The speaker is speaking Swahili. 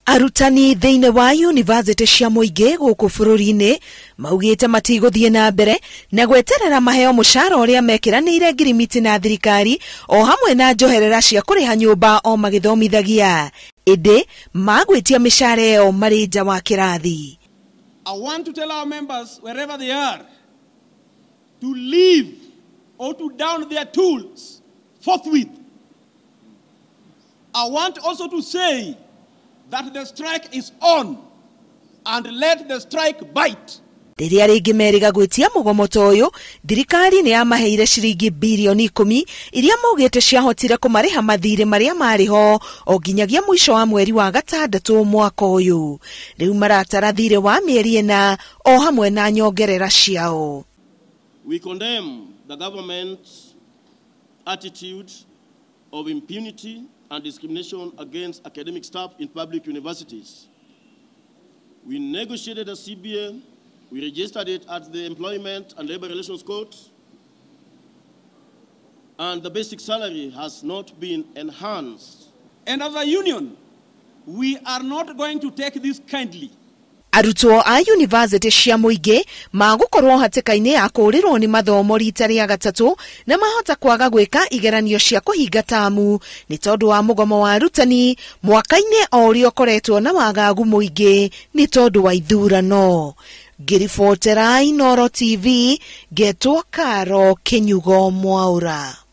Arutani thĩinĩ wa university cia mũingĩ gũkũ bũrũri-inĩ maugĩte matigũthiĩ na mbere na gweterera maheo mũcara ũrĩa mekĩranĩire ngirimiti na thirikari o hamwe na njoherera cia kũrĩha nyũmba o magĩthomithagia ĩndĩ magwĩtia mĩcara ĩyo marĩ nja wa kĩrathi. I want to tell our members wherever they are to leave or to down their tools forthwith. I want also to say that the strike is on and let the strike bite. Rĩrĩa rĩngĩ meriga gwĩtia mũgomo ta ũyũ, thirikari nĩ yamaheire ciringi bilioni 10 iria maugĩte ciahotire kũmarĩha mathirĩ marĩa marĩho o nginyagia mũico wa mweri wa gatandatũ mwaka ũyũ. Rĩu maratara thirĩ wa mĩeri ĩna o hamwe na nyongerera ciao. We condemn the government's attitude of impunity and discrimination against academic staff in public universities. We negotiated a CBA, we registered it at the Employment and Labor Relations Court, and the basic salary has not been enhanced. And as a union, we are not going to take this kindly. Arutwo a university cia mũingĩ magũkorwo hatĩka-inĩ ya kũũrĩrwo nĩ mathomo rita rĩa gatatũ na mahota kwaga gwĩka igeranio cia kũhinga tamu nĩ tondũ wa mũgomo wa arutani mwaka-inĩ o ũrĩa ũkoretwo na wagagu mũingĩ nĩ tondũ wa ithurano. Ngĩribotera Inooro TV, Getwo Karo Kenyugo Mwaura.